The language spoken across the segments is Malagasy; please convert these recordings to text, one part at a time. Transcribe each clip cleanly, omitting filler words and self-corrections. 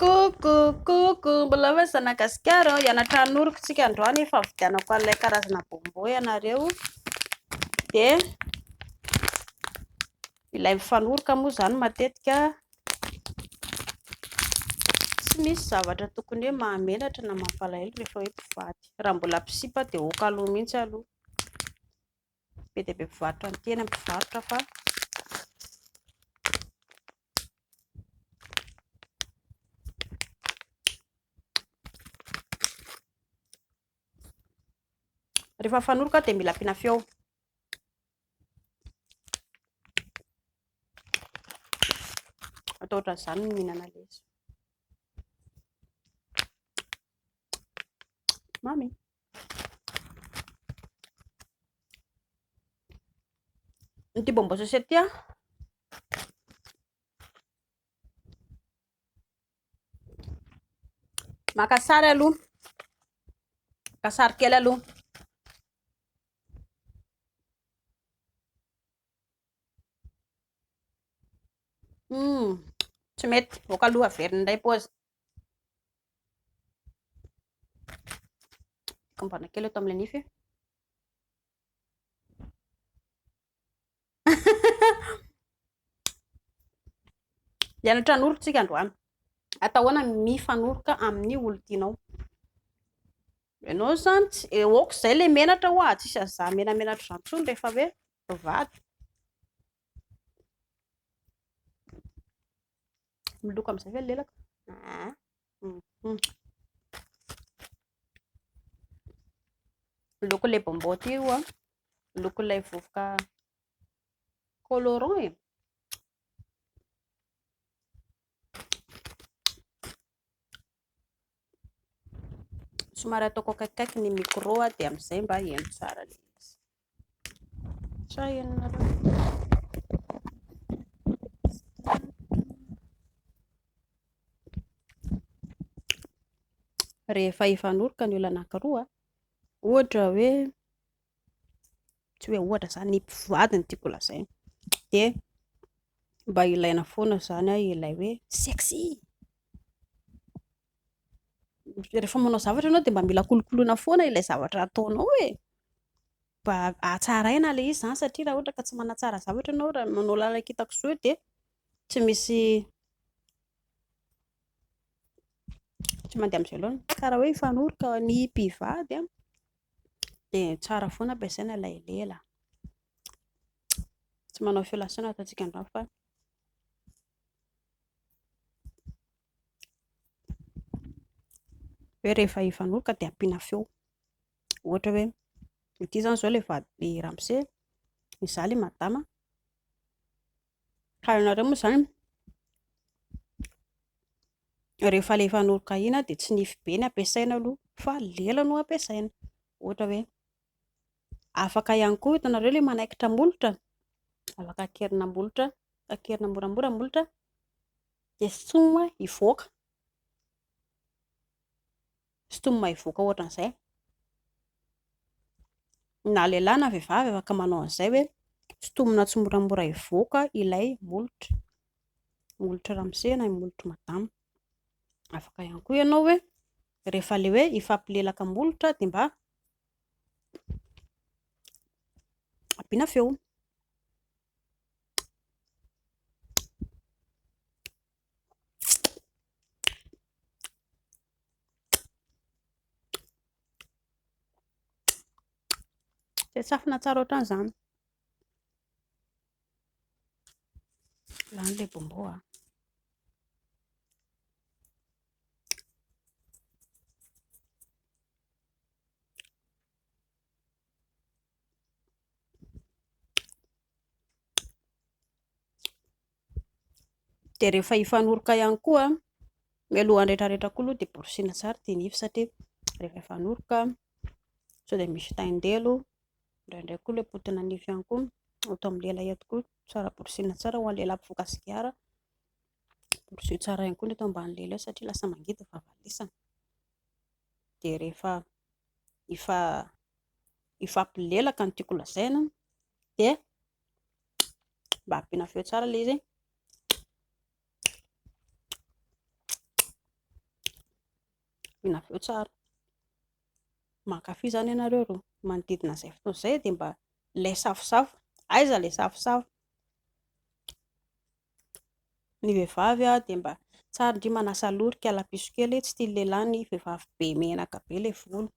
Koko, mbola hoe Zanagasikara hianatra hanorokitsika androany efa vidianako an'ilay karazana bonbon ianareo dia ilay mifanoroka moa zany matetika tsy misy zavatra tokony hoe mahamenatra na mampalahelo rehefa hoe mpivady. Raha mbola mpisipy dia oka aloha mihitsy aloha. Be dia be mpivarotra ny tena mpivarotra fa rehefa fanoroka dia mila ampiana feo. Atao ohatran'izany ny mihinana lezy. Mamy. Ity bonbon sachet maka sary aloha. Maka sary kely aloha. Tsy mety, voaka aloha averina indray paozy. Kombana kely eto amin'ilay nify. Hianatra hanoroka tsika androany. Atao ahoana mifanoroka amin'ny olon-tianao. Ianao zany aoka izay ilay menatra ho azy tsisy an'izaho menamenatra izany intsony rehefa hoe mpivady. Miloko amin'izay ve lelaka? Miloko ilay bonbon ty io miloko ilay vovoka colorant e. Somary ataoko akaikikaiky ny micro dia amin'izay mba heno tsara ilay izy. Sa henonareo. Rehefa hifanoroka ny olona anankiroa, ohatra hoe tsy hoe ohatra izany ny mpivady no tiako lazaina, dia mba ilaina foana izany ilay hoe sexy. Rehefa manao zavatra ianao dia mba mila kolokoloina foana ilay zavatra ataonao e. Mba hatsaraina ilay izy izany satria raha ohatra ka tsy manatsara zavatra ianao raha manao lalakitakozao dia tsy mandeha amin'izay loatra. Karaha hoe hifanoroka ny mpivady dia tsara foana ampiasaina ilay lela. Tsy manao filasanana ataontsika androany fa hoe rehefa hifanoroka dia ampiana feo. Ohatra hoe ity izany izao ilay vady Ramose, izaho ilay madama. Ka ianareo moa izany rehefa ilay hifanoroka iny dia tsy nify be no ampiasaina aloha fa lela no ampiasaina. Ohatra hoe afaka ihany koa hitanareo ilay manaikitra molotra, afaka akerina moramora molotra dia sintomina hivoaka. Sintomina hivoaka ohatran'izay. Na lehilahy na vehivavy afaka manao an'izay hoe sintomina tsy moramora hivoaka ilay molotra. Molotra Ramose na molotra madama. Afaka ihany koa ianao hoe rehefa ilay hoe hifampilelaka molotra dia mba ampiana feo. Dia tsafina tsara ohatran'izany. Lany ilay bonbon dia rehefa hifanoroka ihany koa mialohan'ny rehetrarehetra koa aloha dia borosiana tsara dia nify satria rehefa hifanoroka sao dia misy taindelo, indraindray koa ilay potina nify ihany koa atao amin'ny lela eto koa tsara borosiana tsara ho an'ny lehilahy mpivoaka sigara. Borosio tsara ihany koa ny eto ambany lela eo satria lasa mangidy vavalisana. Dia rehefa hifampilelaka no tiako lazaina dia mba ampiana feo tsara ilay izy. ampiana feo tsara. Mankafy zany ianareo roa manodidina izay fotoana izay dia mba ilay safosafo, aiza ilay safosafo. Ny vehivavy dia mba tsara indri manasa lorika ala-piso kely, tsy tian'ny lehilahy ny vehivavy be menaka be ilay volo,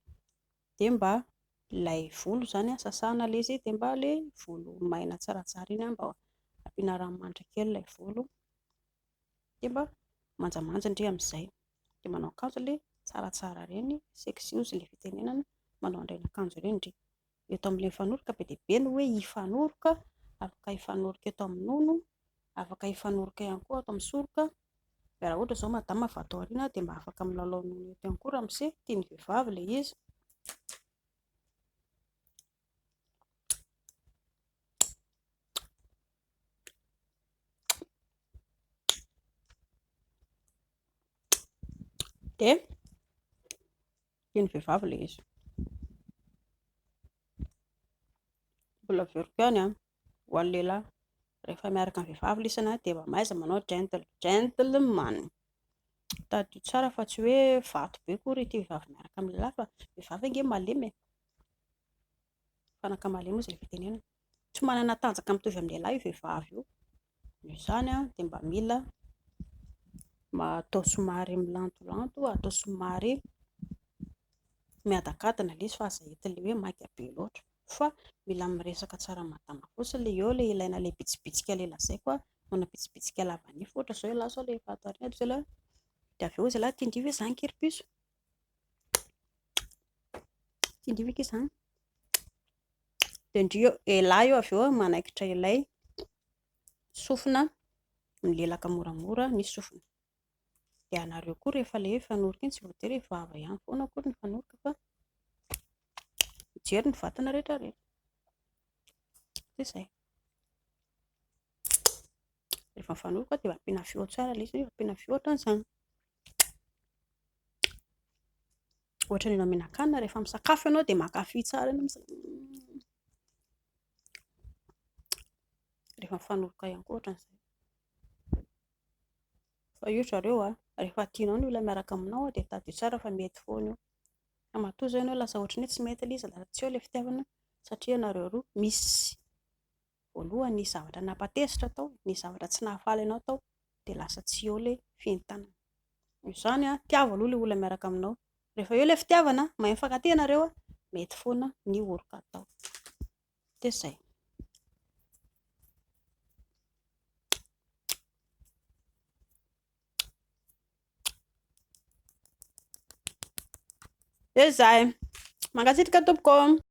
dia mba ilay volo zany sasana ilay izy dia mba ilay volo maina tsaratsara iny mba ampiana ranomanitra kely ilay volo, dia mba manjamanja indri amin'izay, dia manao akanjo ilay tsaratsara ireny, sexy hozy ilay fitenenana, manao an'ireny akanjo ireny indri. Eto amin'ilay mifanoroka be dia be ny hoe hifanoroka, afaka hifanoroka eto amin'ny nono, afaka hifanoroka ihany koa ato amin'ny soroka. Raha ohatra izao madama vao atao aoriana dia mba afaka milalao nono eto ihany koa raha amin'izay tian'ny vehivavy ilay izy. Dia tian'ny vehivavy ilay izy. Mbola averiko ihany ho an'ny lehilahy, rehefa miaraka amin'ny vehivavy lisana dia mba maiza manao gentleman. Tadio tsara fa tsy hoe vato be akory ity vehivavy miaraka amin'ny lehilahy, fa vehivavy ange malemy, fanaka malemy hozy ilay fitenenana. Tsy manana tanjaka mitovy amin'ny lehilahy io vehivavy io. Noho izany dia mba mila atao somary milantolanto, atao somary miadakadana ilay izy fa aza entin'ilay hoe maika be loatra, fa mila miresaka tsara madama fotsiny ilay eo, ilay ilaina ilay bitsibitsika lela izay koa, manao bitsibitsika lava nify ohatra izao ialahy sao ilay vato aoriana dia avy eo izy lahy tia ndriva izany keripiso, tia ndriva ika izany, dia ialahy eo avy eo manaikitra ilay sofina milelaka moramora ny sofina. Dia anareo koa rehefa ilay mifanoroka iny tsy voatery hoe vava ihany foana akory ny mifanoroka fa mijery ny vatana rehetra rehetra, dia izay. Rehefa mifanoroka dia ampiana feo tsara ilay izy, ampiana feo ohatran'izany. Ohatra ny ianao mihinan-kanina rehefa misakafo ianao dia mankafy tsara ianao rehefa mifanoroka ihany koa ohatran'izay. Fa io ry zareo rehefa tianao ny olona miaraka aminao dia tadio tsara fa mety foana io. Fa matoa izao ianao lasa ohatran'ny hoe tsy mety ilay izy, tsy eo ilay fitiavana, satria ianareo roa misy voalohany ny zavatra napatesitra tao, ny zavatra tsy nahafaly ianao tao, dia lasa tsy eo ilay fientanana. Noho izany tiava aloha ilay olona miaraka aminao, rehefa eo ilay fitiavana mahay mifankatia ianareo mety foana ny horoka tao, dia izay. Dia izay, mankasitraka tompoko.